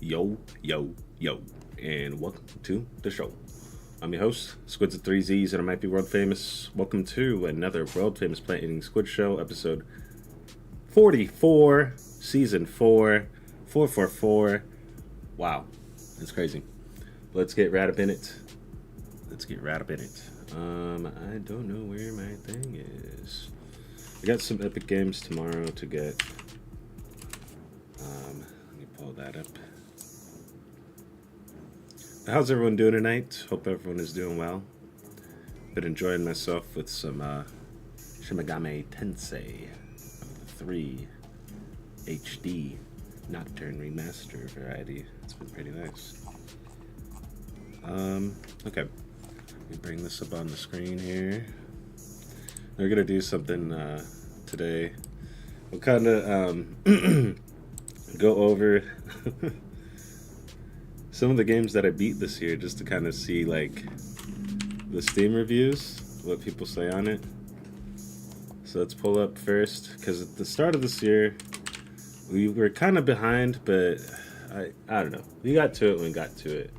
Yo, yo, yo, and welcome to the show. I'm your host, SQUiD with 3Z's, and I might be world famous. Welcome to another world famous plant eating squid show, episode 44, season 4, 444. Wow, that's crazy. Let's get right up in it. I don't know where my thing is. I got some epic games tomorrow to get. Let me pull that up. How's everyone doing tonight? Hope everyone is doing well. Been enjoying myself with some Shin Megami Tensei 3 HD Nocturne Remaster variety. It's been pretty nice. Okay. Let me bring this up on the screen here. We're gonna do something today. We'll kind of go over some of the games that I beat this year, just to kind of see like the Steam reviews, what people say on it. So let's pull up first, because at the start of this year we were kind of behind, but I don't know. We got to it when we got to it.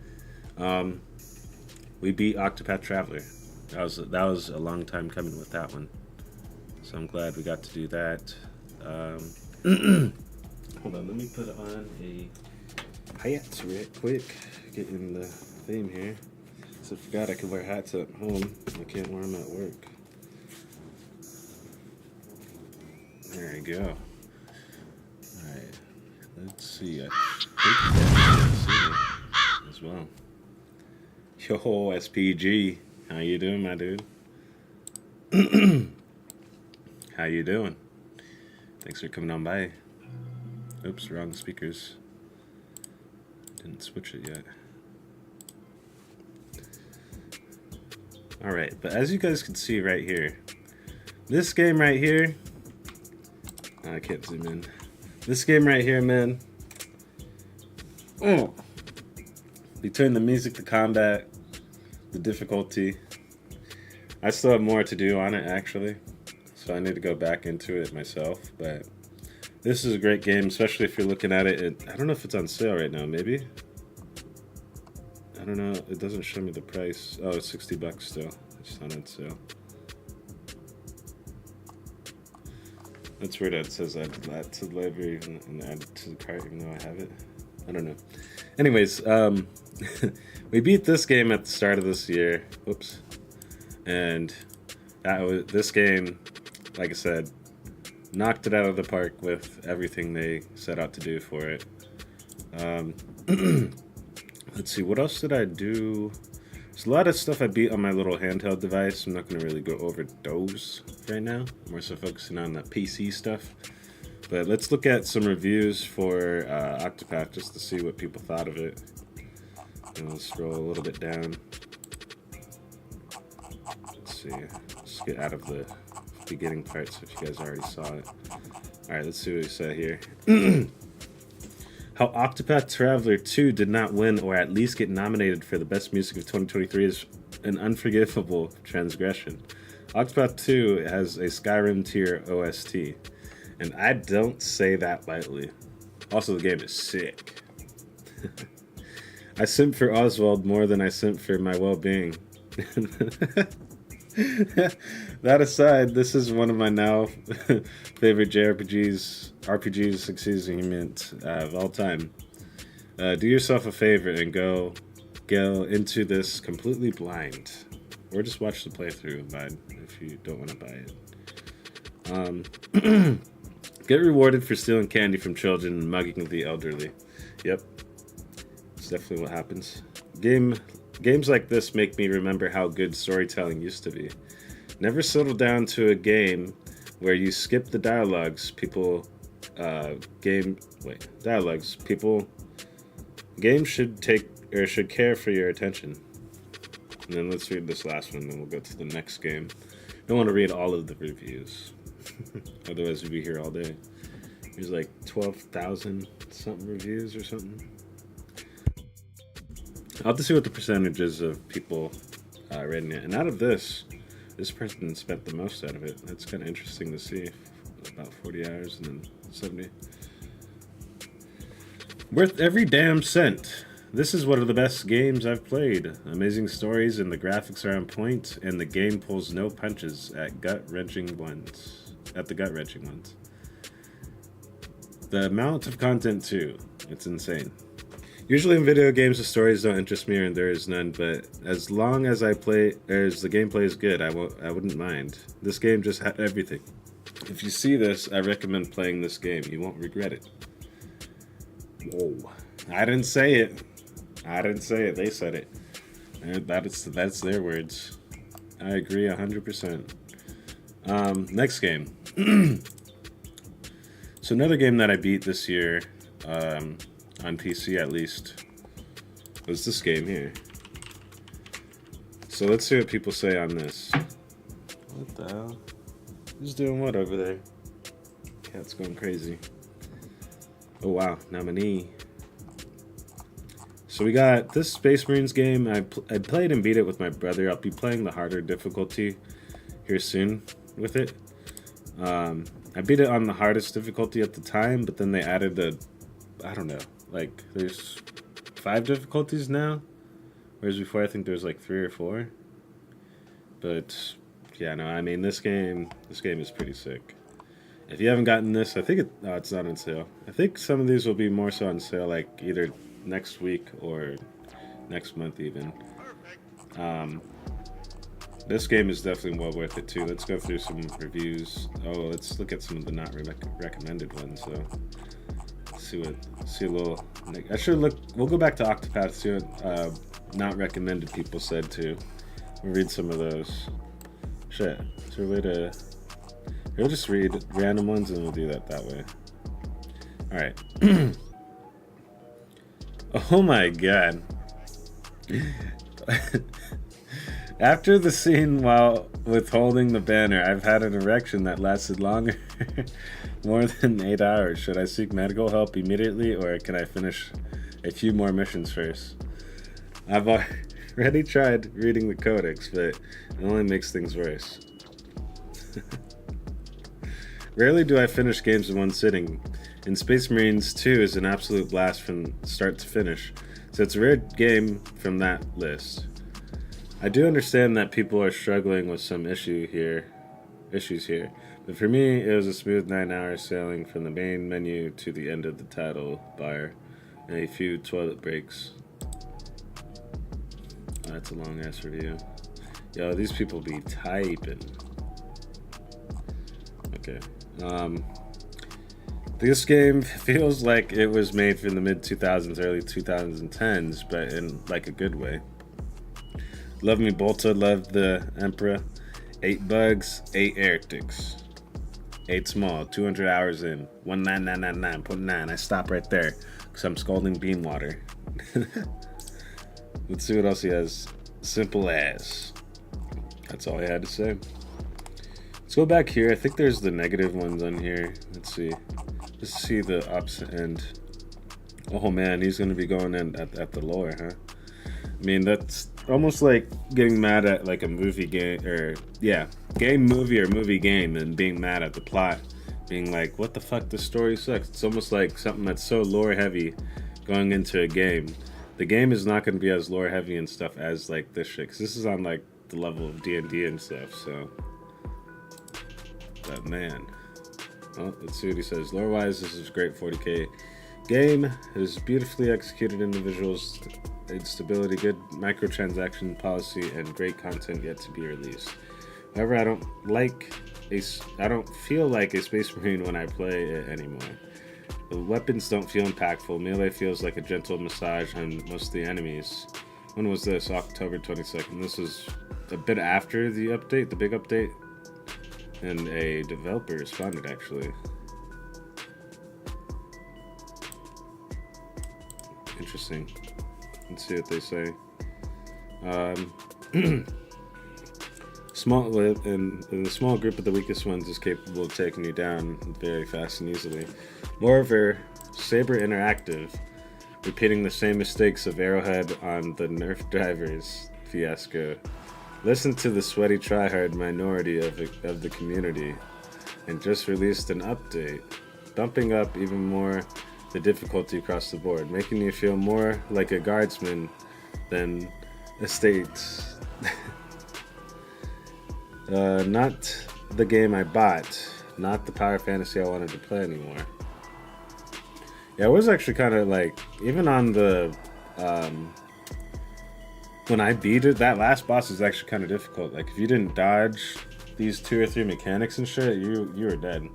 We beat Octopath Traveler. That was a long time coming with that one. So I'm glad we got to do that. Hold on, let me put on a hat real quick. Get in the theme here. So I forgot I could wear hats at home. I can't wear them at work. There you go. Alright. Let's see. I think that's as well. Yo, SPECzzz. How you doing, my dude? How you doing? Thanks for coming on by. Oops, wrong speakers. Didn't switch it yet. Alright, but as you guys can see right here, this game right here, I can't zoom in. This game right here, man. Oh. Between the music, the combat, the difficulty, I still have more to do on it actually, so I need to go back into it myself, but this is a great game, especially if you're looking at it. I don't know if it's on sale right now, maybe? I don't know, it doesn't show me the price. Oh, it's $60 still. It's not on sale. That's weird that it says add to the library and add it to the cart even though I have it. I don't know. Anyways, we beat this game at the start of this year. Whoops. And this game, like I said, knocked it out of the park with everything they set out to do for it. Let's see, what else did I do? There's a lot of stuff I beat on my little handheld device. I'm not going to really go over those right now. I'm more so focusing on the PC stuff. But let's look at some reviews for Octopath just to see what people thought of it. And we'll scroll a little bit down. Let's see. Let's get out of the beginning parts if you guys already saw it. Alright, let's see what we say here. How Octopath Traveler 2 did not win or at least get nominated for the best music of 2023 is an unforgivable transgression. Octopath 2 has a Skyrim tier OST, and I don't say that lightly. Also, the game is sick. I simp for Oswald more than I simp for my well-being. That aside, this is one of my now favorite RPGs, excuse of all time. Do yourself a favor and go into this completely blind, or just watch the playthrough if you don't want to buy it. Get rewarded for stealing candy from children and mugging the elderly. Yep, it's definitely what happens. Games like this make me remember how good storytelling used to be. Never settle down to a game where you skip the dialogues. Games should care for your attention. And then let's read this last one, then we'll go to the next game. Don't want to read all of the reviews. Otherwise we'd be here all day. There's like 12,000 something reviews or something. I'll have to see what the percentages of people rating it. And out of this person spent the most out of it. That's kind of interesting to see. About 40 hours and then 70. Worth every damn cent. This is one of the best games I've played. Amazing stories and the graphics are on point, and the game pulls no punches at the gut-wrenching ones. The amount of content too. It's insane. Usually in video games the stories don't interest me or there is none, but as long as the gameplay is good, I wouldn't mind. This game just had everything. If you see this, I recommend playing this game. You won't regret it. Whoa. I didn't say it. They said it. And that's their words. I agree 100%. Next game. So another game that I beat this year, on PC at least, was this game here. So let's see what people say on this. What the hell? Who's doing what over there? Cat's going crazy. Oh wow, nominee. So we got this Space Marines game. I played and beat it with my brother. I'll be playing the harder difficulty here soon with it. I beat it on the hardest difficulty at the time, but then they added I don't know, like there's 5 difficulties now, whereas before I think there was like 3 or 4. But yeah, no, I mean this game is pretty sick. If you haven't gotten this, I think it's not on sale. I think some of these will be more so on sale, like either next week or next month even. This game is definitely well worth it too. Let's go through some reviews. Oh, let's look at some of the not recommended ones. So, see a little. I should look. We'll go back to Octopath. See what not recommended people said too. We'll read some of those. Shit. Is there a way to? We'll just read random ones and we'll do that way. All right. Oh my god. After the scene while withholding the banner, I've had an erection that lasted longer, more than 8 hours. Should I seek medical help immediately, or can I finish a few more missions first? I've already tried reading the codex, but it only makes things worse. Rarely do I finish games in one sitting, and Space Marines 2 is an absolute blast from start to finish, so it's a rare game from that list. I do understand that people are struggling with some issues here, but for me it was a smooth 9 hours sailing from the main menu to the end of the title bar, and a few toilet breaks. Oh, that's a long ass review. Yo, these people be typing. Okay. This game feels like it was made from the mid-2000s, early 2010s, but in like a good way. Love me Bolta, love the Emperor. 8 bugs, 8 heretics. 8 small, 200 hours in. 19999.9. I stop right there because I'm scalding bean water. Let's see what else he has. Simple as. That's all I had to say. Let's go back here. I think there's the negative ones on here. Let's see. Let's see the ups and. Oh man, he's gonna be going in at the lore, huh? I mean, that's almost like getting mad at like a movie game, or yeah, game movie or movie game, and being mad at the plot, being like, what the fuck, the story sucks. It's almost like something that's so lore heavy going into a game. The game is not going to be as lore heavy and stuff as like this shit, because this is on like the level of D&D and stuff. So, but man, well, let's see what he says. Lore wise, this is a great 40k game. It is beautifully executed individuals. Stability, good microtransaction policy, and great content yet to be released. However, I don't feel like a Space Marine when I play it anymore. The weapons don't feel impactful. Melee feels like a gentle massage on most of the enemies. When was this? October 22nd. This was a bit after the update, the big update, and a developer responded actually. Interesting. Let's see what they say. In the small group of the weakest ones is capable of taking you down very fast and easily. Moreover, Saber Interactive, repeating the same mistakes of Arrowhead on the Nerf drivers fiasco. Listen to the sweaty tryhard minority of the community, and just released an update, bumping up even more the difficulty across the board, making you feel more like a guardsman than a state. Not the game I bought, not the power fantasy I wanted to play anymore. Yeah, it was actually kind of like, even on the, when I beat it, that last boss is actually kind of difficult. Like, if you didn't dodge these 2 or 3 mechanics and shit, you were dead.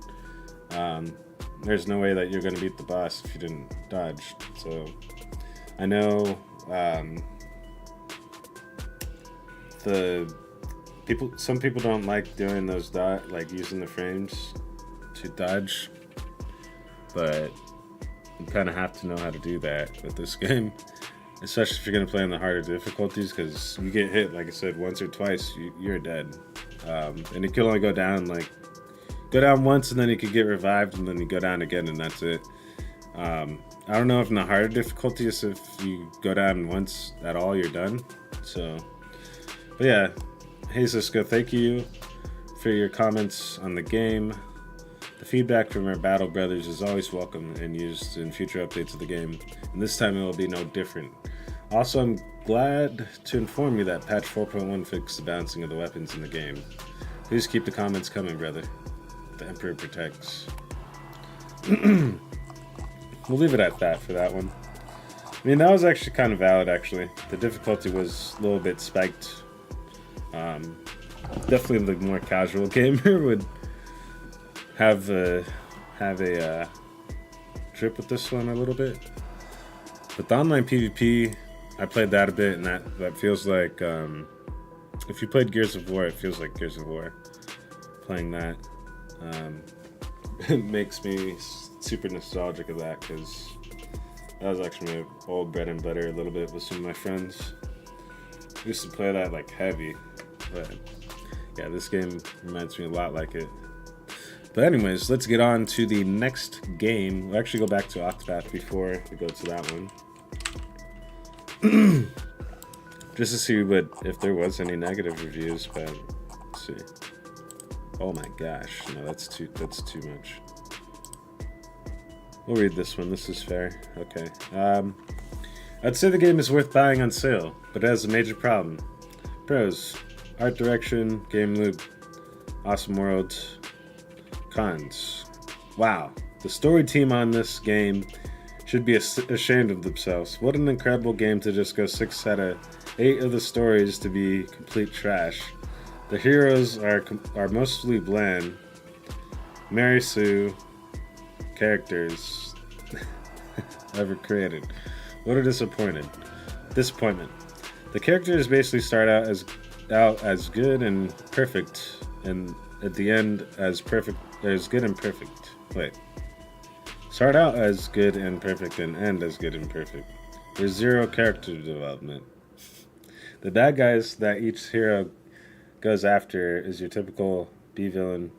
There's no way that you're gonna beat the boss if you didn't dodge. So, I know, some people don't like doing those like using the frames to dodge, but you kind of have to know how to do that with this game, especially if you're gonna play on the harder difficulties, because you get hit, like I said, once or twice, you're dead, and you can only go down once, and then you could get revived, and then you go down again, and that's it. I don't know if in the harder difficulties, if you go down once at all, you're done. So, but yeah, hey SQUiD, thank you for your comments on the game. The feedback from our battle brothers is always welcome and used in future updates of the game, and this time it will be no different. Also, I'm glad to inform you that patch 4.1 fixed the bouncing of the weapons in the game. Please keep the comments coming, brother. The Emperor protects. We'll leave it at that for that one. I mean, that was actually kind of valid, actually. The difficulty was a little bit spiked. Definitely the more casual gamer would have a trip with this one a little bit. But the online PvP, I played that a bit, and that feels like, if you played Gears of War, it feels like Gears of War. Playing that, it makes me super nostalgic of that, because that was actually my old bread and butter a little bit with some of my friends. I used to play that like heavy, but yeah, this game reminds me a lot like it. But anyways, let's get on to the next game. We'll actually go back to Octopath before we go to that one. Just to see if there was any negative reviews, but let's see. Oh my gosh, no, that's too much. We'll read this one, this is fair. Okay. I'd say the game is worth buying on sale, but it has a major problem. Pros: art direction, game loop, awesome world. Cons: wow, the story team on this game should be ashamed of themselves. What an incredible game to just go 6 out of 8 of the stories to be complete trash. The heroes are mostly bland. Mary Sue characters ever created. What a disappointment. The characters basically start out as good and perfect, and at the end as good and perfect. Start out as good and perfect and end as good and perfect. There's zero character development. The bad guys that each hero goes after is your typical B-villain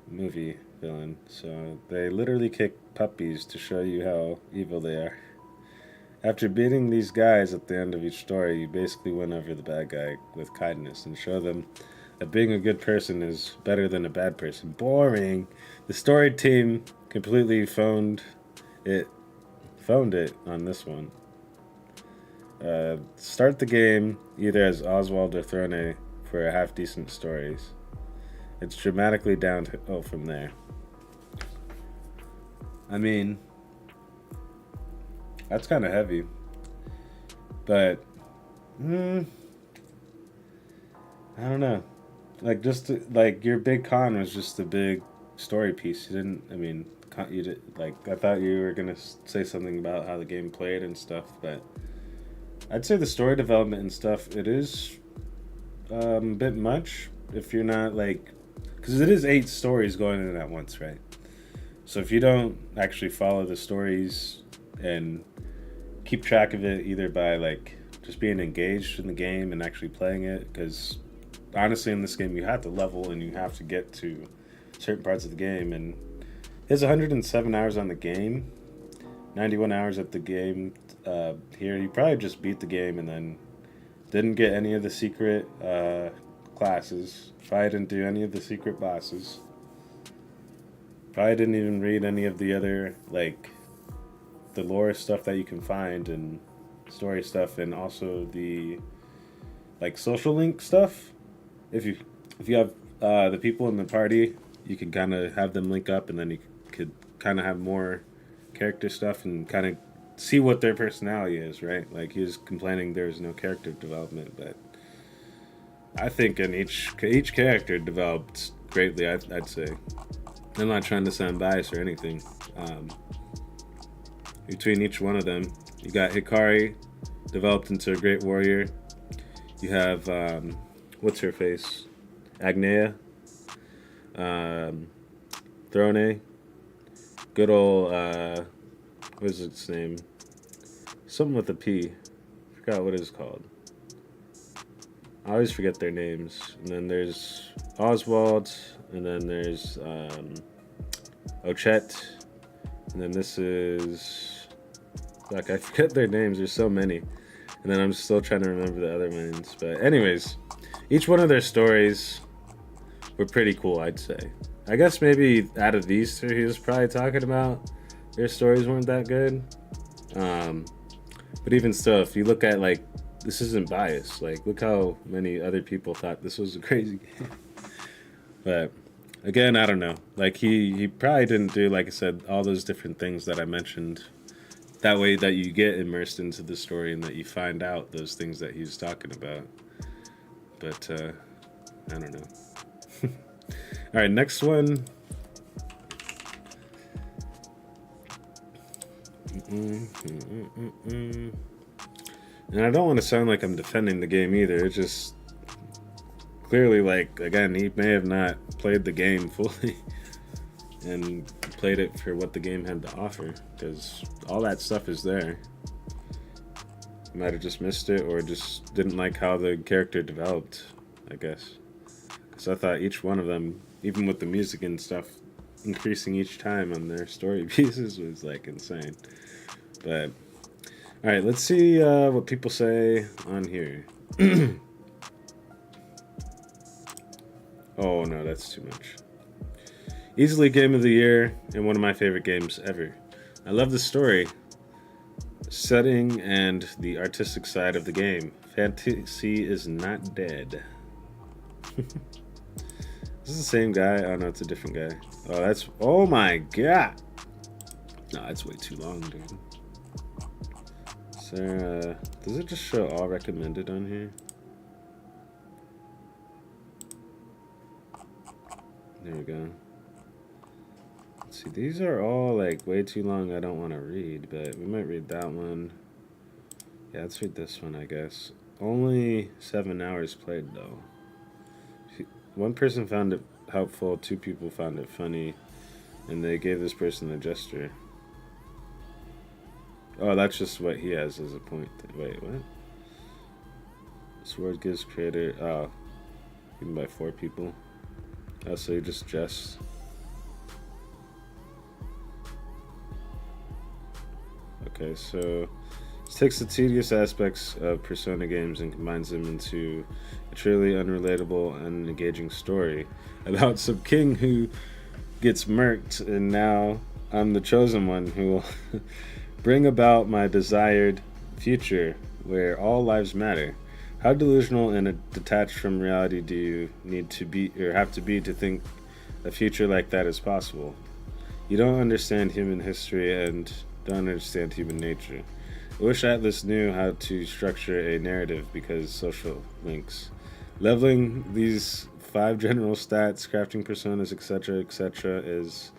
movie villain. So they literally kick puppies to show you how evil they are. After beating these guys at the end of each story, you basically win over the bad guy with kindness and show them that being a good person is better than a bad person. Boring. The story team completely phoned it on this one. Start the game either as Oswald or Throne for half-decent stories. It's dramatically downhill from there. I mean, that's kind of heavy, but I don't know. Like, your big con was just a big story piece. You didn't. I mean, you did. Like, I thought you were gonna say something about how the game played and stuff, but I'd say the story development and stuff, it is a bit much if you're not like, because it is 8 stories going in at once, right? So if you don't actually follow the stories and keep track of it, either by like just being engaged in the game and actually playing it, because honestly in this game you have to level and you have to get to certain parts of the game, and there's 107 hours on the game, 91 hours at the game. Here you probably just beat the game and then didn't get any of the secret classes, probably didn't do any of the secret bosses, probably didn't even read any of the other like the lore stuff that you can find and story stuff, and also the like social link stuff. If you have the people in the party, you can kind of have them link up, and then you could kind of have more character stuff and kind of see what their personality is, right? Like, he was complaining there's no character development, but I think in each character developed greatly. I'd say. I'm not trying to sound biased or anything. Between each one of them, you got Hikari developed into a great warrior. You have what's her face, Agnea, Throne, good old what is its name? Something with a P. Forgot what it's called. I always forget their names. And then there's Oswald, and then there's Ochette, and then this is, like, I forget their names. There's so many, and then I'm still trying to remember the other ones. But anyways, each one of their stories were pretty cool, I'd say. I guess maybe out of these two, he was probably talking about their stories weren't that good. But even still, if you look at, like, this isn't biased. Like, look how many other people thought this was a crazy game. But again, I don't know. Like, he probably didn't do, like I said, all those different things that I mentioned. That way that you get immersed into the story and that you find out those things that he was talking about. But I don't know. All right, next one. And I don't want to sound like I'm defending the game either. It's just clearly, like, again, he may have not played the game fully and played it for what the game had to offer, because all that stuff is there. You might have just missed it, or just didn't like how the character developed, I guess. Because I thought each one of them, even with the music and stuff, increasing each time on their story pieces was, like, insane. But all right, let's see what people say on here. Oh no, that's too much. Easily game of the year and one of my favorite games ever. I love the story, setting, and the artistic side of the game. Fantasy is not dead. Is this the same guy? Oh no, it's a different guy. Oh, that's, oh my god. No, that's way too long, dude. Sarah, does it just show all recommended on here? There we go. Let's see, these are all like way too long. I don't want to read, but we might read that one. Yeah, let's read this one, I guess. Only 7 hours played though. One person found it helpful, 2 people found it funny, and they gave this person a gesture. Oh, that's just what he has as a point. Wait, what? Sword gives creator. Oh, even by 4 people. Oh, so he just jests. Okay, so it takes the tedious aspects of Persona games and combines them into a truly unrelatable and engaging story about some king who gets murked, and now I'm the chosen one who will bring about my desired future where all lives matter. How delusional and detached from reality do you need to be, or have to be, to think a future like that is possible? You don't understand human history and don't understand human nature. I wish Atlas knew how to structure a narrative, because social links. Leveling these 5 general stats, crafting personas, etc., is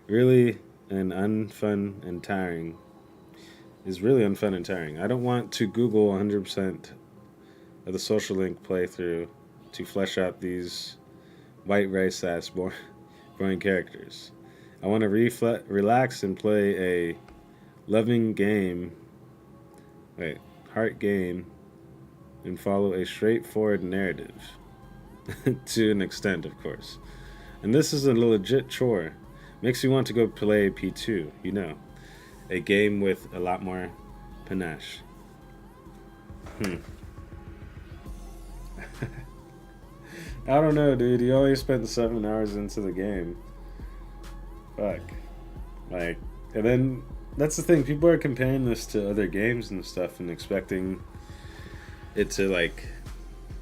really unfun and tiring. I don't want to Google 100% of the social link playthrough to flesh out these white rice ass boring characters. I want to relax and play a loving game, heart game, and follow a straightforward narrative. To an extent, of course. And this is a legit chore. Makes you want to go play P2, you know. A game with a lot more panache. I don't know, dude. You only spent 7 hours into the game. Fuck. Like, and then that's the thing. People are comparing this to other games and stuff and expecting it to like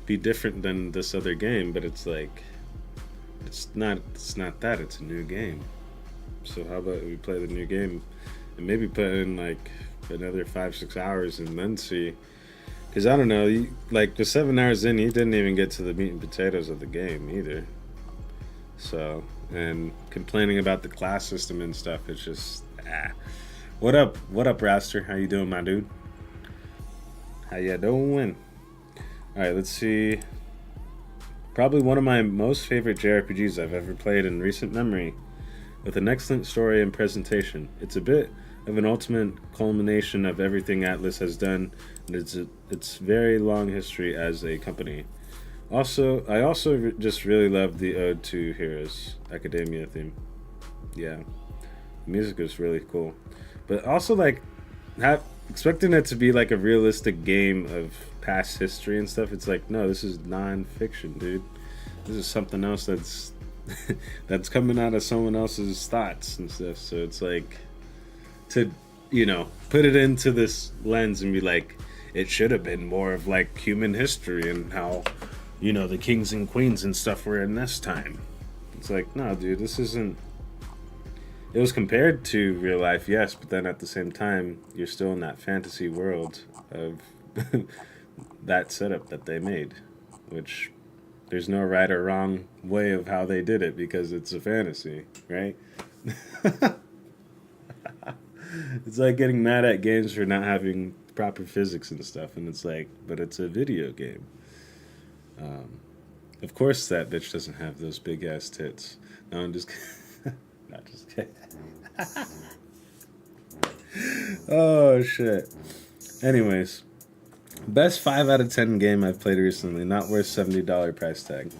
be different than this other game, but it's like it's not that. It's a new game. So how about we play the new game and maybe put in like another 5-6 hours and then see, because I don't know, like the 7 hours in, he didn't even get to the meat and potatoes of the game either. So, and complaining about the class system and stuff, it's just What up, Raster? How you doing, my dude? How you doing? All right, let's see. Probably one of my most favorite JRPGs I've ever played in recent memory, with an excellent story and presentation. It's a bit of an ultimate culmination of everything Atlas has done, and its very long history as a company. Also, I also just really love the Ode to Heroes Academia theme. Yeah, the music is really cool, but also like expecting it to be like a realistic game of past history and stuff. It's like, no, this is non-fiction, dude. This is something else that's that's coming out of someone else's thoughts and stuff. So it's like, to, you know, put it into this lens and be like, it should have been more of like human history and how, you know, the kings and queens and stuff were in this time. It's like, no, dude, this isn't. It was compared to real life, yes, but then at the same time, you're still in that fantasy world of that setup that they made, which there's no right or wrong way of how they did it because it's a fantasy, right? It's like getting mad at games for not having proper physics and stuff, and it's like, but it's a video game. Of course that bitch doesn't have those big ass tits. No, I'm just not just kidding. Oh shit. Anyways, best 5 out of 10 game I've played recently, not worth $70 price tag.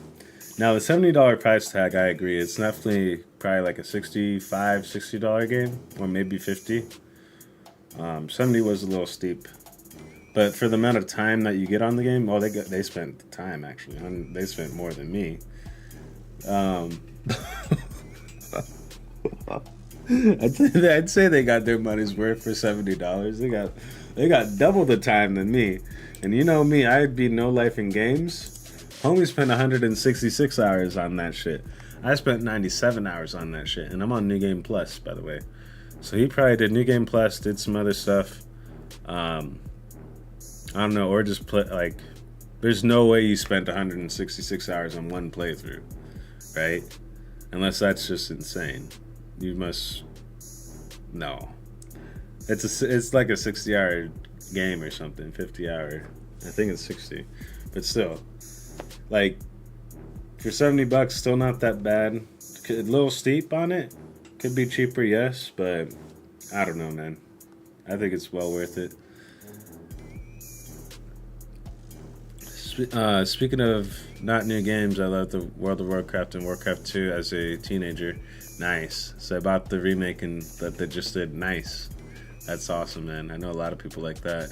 Now the $70 price tag, I agree, it's definitely probably like a $65-$60 game, or maybe $50. 70 was a little steep, but for the amount of time that you get on the game, well, they spent the time actually. They spent more than me. I'd say they got their money's worth for $70. They got double the time than me, and you know me, I'd be no life in games. Homie spent 166 hours on that shit. I spent 97 hours on that shit, and I'm on New Game Plus, by the way. So he probably did New Game Plus, did some other stuff. I don't know, or just play, like, there's no way you spent 166 hours on one playthrough, right? Unless that's just insane. You must, no. It's like a 60-hour game or something, 50-hour. I think it's 60, but still, like, for $70, still not that bad. A little steep on it. Could be cheaper, yes, but I don't know, man. I think it's well worth it. Speaking of not new games, I love the World of Warcraft and Warcraft 2 as a teenager. Nice. So I bought the remake and that they just did. Nice. That's awesome, man. I know a lot of people like that.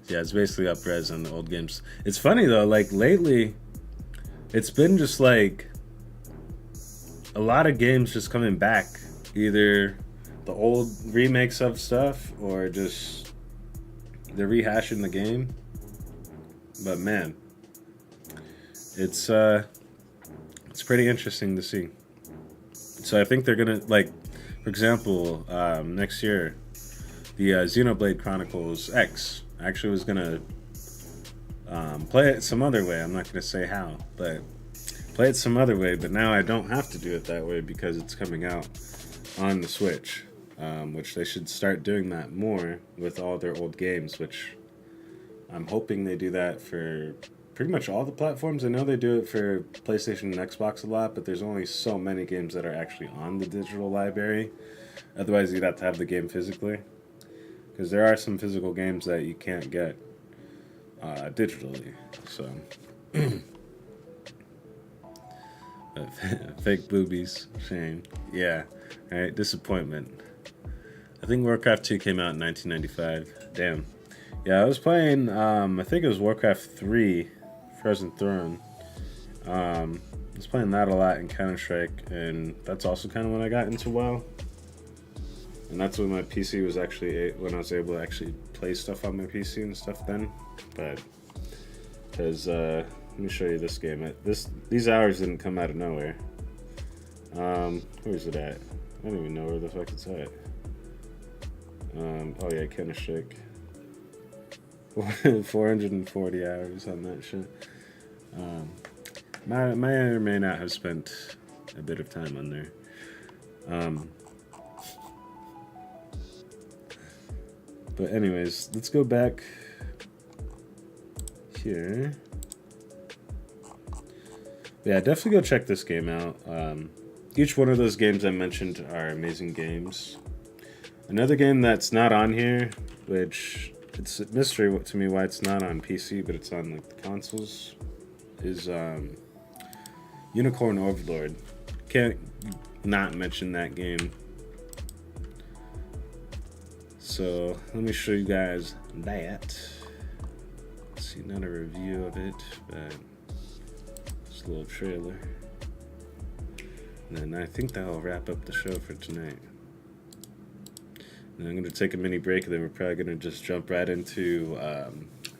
Yeah, it's basically up-res on the old games. It's funny though, like lately, it's been just like a lot of games just coming back. Either the old remakes of stuff or just they're rehashing the game. But man, it's pretty interesting to see. So I think they're gonna, like, for example, next year, the Xenoblade Chronicles X actually was gonna play it some other way. I'm not gonna say how, but play it some other way. But now I don't have to do it that way because it's coming out on the Switch, which they should start doing that more with all their old games, which I'm hoping they do that for pretty much all the platforms. I know they do it for PlayStation and Xbox a lot, but there's only so many games that are actually on the digital library. Otherwise, you'd have to have the game physically. Because there are some physical games that you can't get digitally. So, fake boobies, shame. Yeah, alright, disappointment. I think Warcraft 2 came out in 1995. Damn. Yeah, I was playing, I think it was Warcraft 3, Frozen Throne. I was playing that a lot in Counter-Strike, and that's also kind of when I got into WoW. And that's when my PC was actually, when I was able to actually play stuff on my PC and stuff then. But, because, let me show you this game. These hours didn't come out of nowhere. Where's it at? I don't even know where the fuck it's at. Oh yeah, Counter-Strike. 440 hours on that shit. May or may not have spent a bit of time on there. But anyways, let's go back here. Yeah, definitely go check this game out. Each one of those games I mentioned are amazing games. Another game that's not on here, which it's a mystery to me why it's not on PC, but it's on like the consoles, is Unicorn Overlord. Can't not mention that game. So let me show you guys that. Let's see, not a review of it, but just a little trailer. And then I think that'll wrap up the show for tonight. And I'm going to take a mini break, and then we're probably going to just jump right into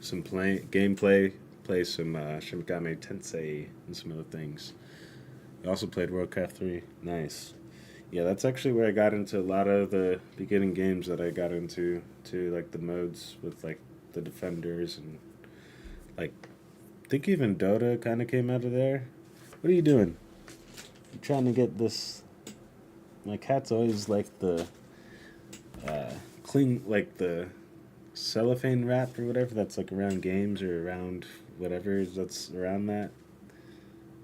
some gameplay, play some Shin Megami Tensei and some other things. I also played Warcraft 3. Nice. Yeah, that's actually where I got into a lot of the beginning games that I got into, too, like the modes with like the defenders and like, I think even Dota kind of came out of there. What are you doing? You trying to get this? My cat's always like the cling, like the cellophane wrap or whatever that's like around games or around whatever that's around that.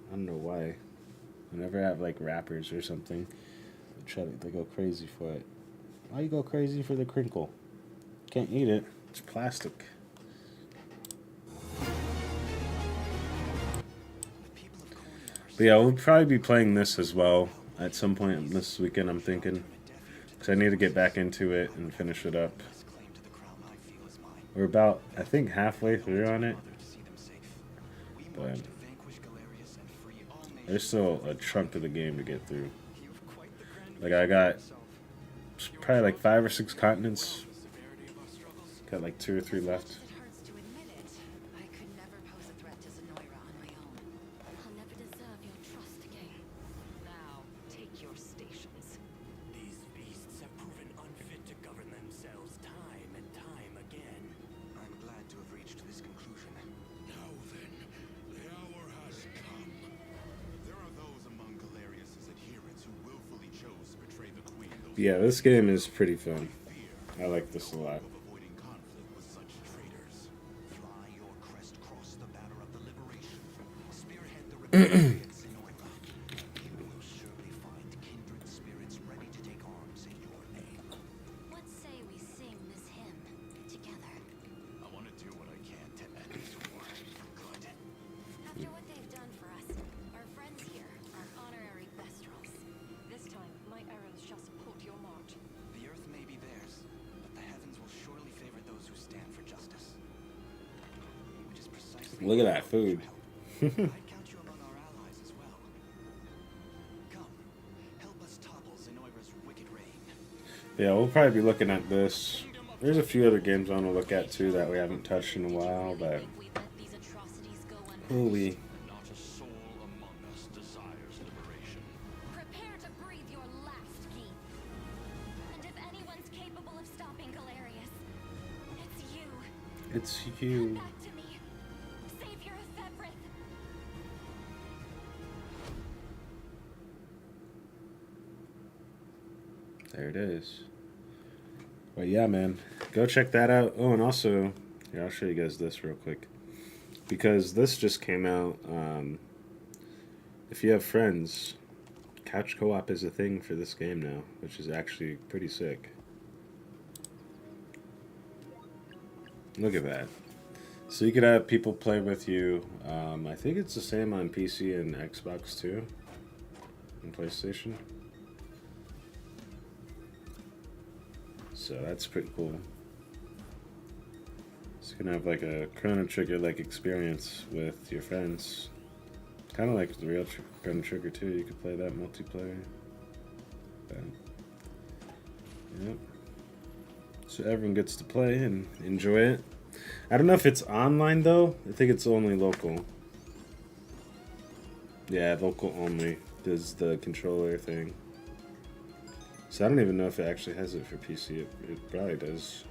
I don't know why. Whenever I have like wrappers or something, they go crazy for it. Why you go crazy for the crinkle? Can't eat it. It's plastic. But yeah, we'll probably be playing this as well at some point this weekend, I'm thinking. Because I need to get back into it and finish it up. We're about, I think, halfway through on it. But there's still a chunk of the game to get through. Like, I got probably like 5 or 6 continents. Got like 2 or 3 left. Yeah, this game is pretty fun. I like this a lot. Look at that food. Yeah, we'll probably be looking at this. There's a few other games I want to look at too that we haven't touched in a while, but holy. It's you. There it is. But yeah, man, go check that out. Oh, and also, here, I'll show you guys this real quick. Because this just came out. If you have friends, couch co-op is a thing for this game now, which is actually pretty sick. Look at that. So you could have people play with you. I think it's the same on PC and Xbox too, and PlayStation. So that's pretty cool. So you can have like a Chrono Trigger like experience with your friends. Kind of like the real Chrono Trigger too. You could play that multiplayer. But Yep. So everyone gets to play and enjoy it. I don't know if it's online though. I think it's only local. Yeah, local only. There's the controller thing. So I don't even know if it actually has it for PC. It probably does.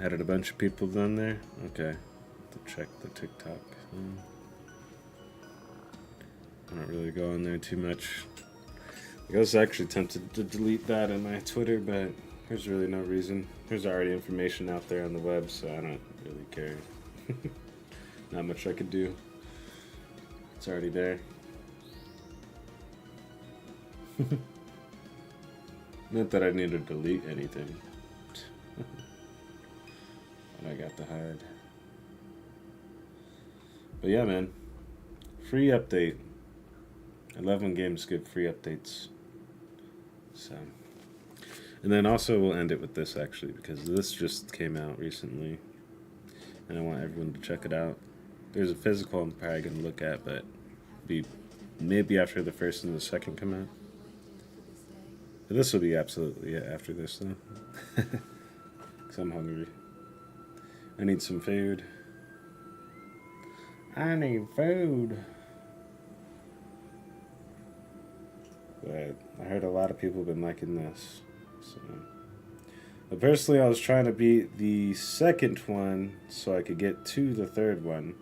Added a bunch of people down there. Okay, to check the TikTok. I'm not really going there too much. I was actually tempted to delete that in my Twitter, but there's really no reason. There's already information out there on the web, so I don't really care. Not much I could do. It's already there. Not that I need to delete anything. What I got to hide. But yeah, man. Free update. I love when games give free updates. So, and then also we'll end it with this actually, because this just came out recently and I want everyone to check it out. There's a physical I'm probably going to look at, but be maybe after the first and the second come out. But this will be absolutely after this though. Because I'm hungry. I need some food. I need food. But I heard a lot of people have been liking this. So, but personally, I was trying to beat the second one so I could get to the third one.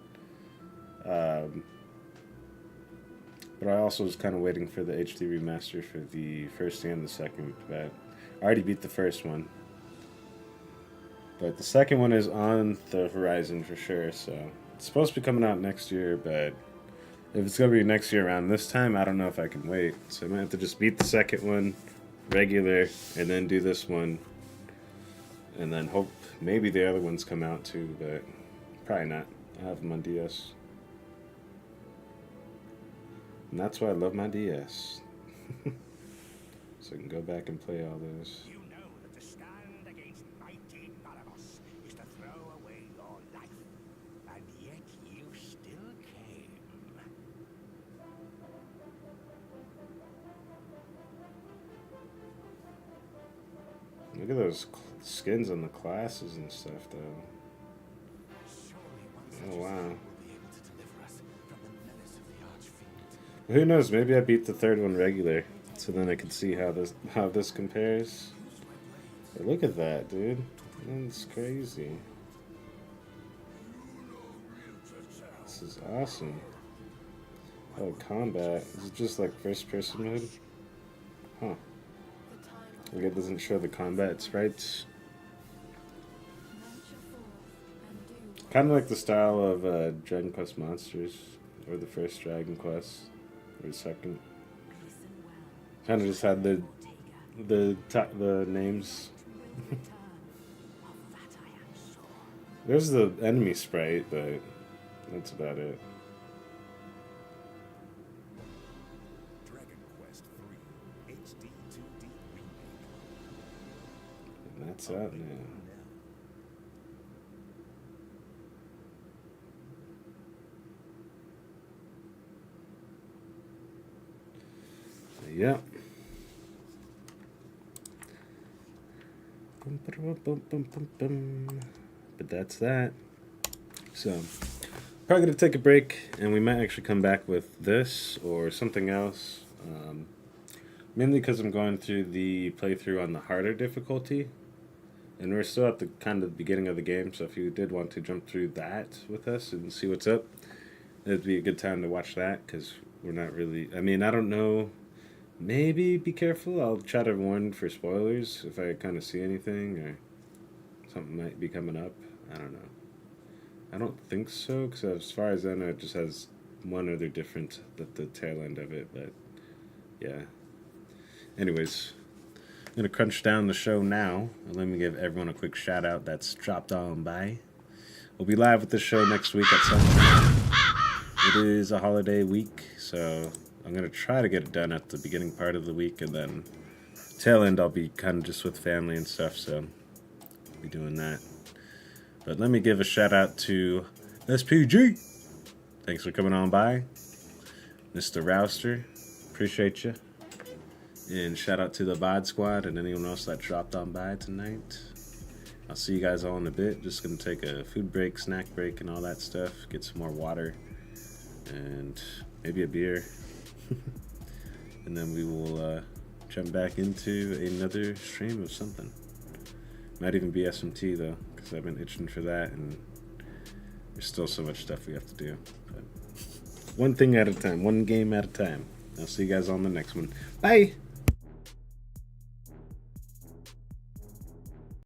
But I also was kind of waiting for the HD remaster for the first and the second. But I already beat the first one. But the second one is on the horizon for sure. So it's supposed to be coming out next year, but if it's going to be next year around this time, I don't know if I can wait. So I might have to just beat the second one, regular, and then do this one. And then hope maybe the other ones come out too, but probably not. I have them on DS. And that's why I love my DS. So I can go back and play all those. You know that to stand against mighty Moribus is to throw away your life. And yet you still came. Look at those skins on the classes and stuff, though. Oh, wow. Who knows? Maybe I beat the third one regular, so then I can see how this compares. But look at that, dude. That's crazy. This is awesome. Oh, combat. Is it just like first-person mode? Huh. Like it doesn't show the combat sprites. Kind of like the style of Dragon Quest Monsters, or the first Dragon Quest, or the second. Kind of just had the names. There's the enemy sprite, but that's about it. And that's out now. Yeah. But that's that. So, probably going to take a break, and we might actually come back with this or something else. Mainly because I'm going through the playthrough on the harder difficulty. And we're still at the kind of beginning of the game, so if you did want to jump through that with us and see what's up, it'd be a good time to watch that, because we're not really... I mean, I don't know... Maybe be careful. I'll try to warn for spoilers if I kind of see anything or something might be coming up. I don't know. I don't think so, because as far as I know, it just has one other difference at the tail end of it, but yeah. Anyways, I'm going to crunch down the show now, and let me give everyone a quick shout out that's dropped on by. We'll be live with the show next week at some point. It is a holiday week, so I'm going to try to get it done at the beginning part of the week, and then tail end I'll be kind of just with family and stuff, so I'll be doing that. But let me give a shout out to SPECzzz. Thanks for coming on by. Mr. Rouster, appreciate you. And shout out to the VOD squad and anyone else that dropped on by tonight. I'll see you guys all in a bit. Just gonna take a food break, snack break, and all that stuff. Get some more water and maybe a beer. And then we will jump back into another stream of something. Might even be SMT though, because I've been itching for that, and there's still so much stuff we have to do. But one thing at a time, one game at a time. I'll see you guys on the next one. Bye!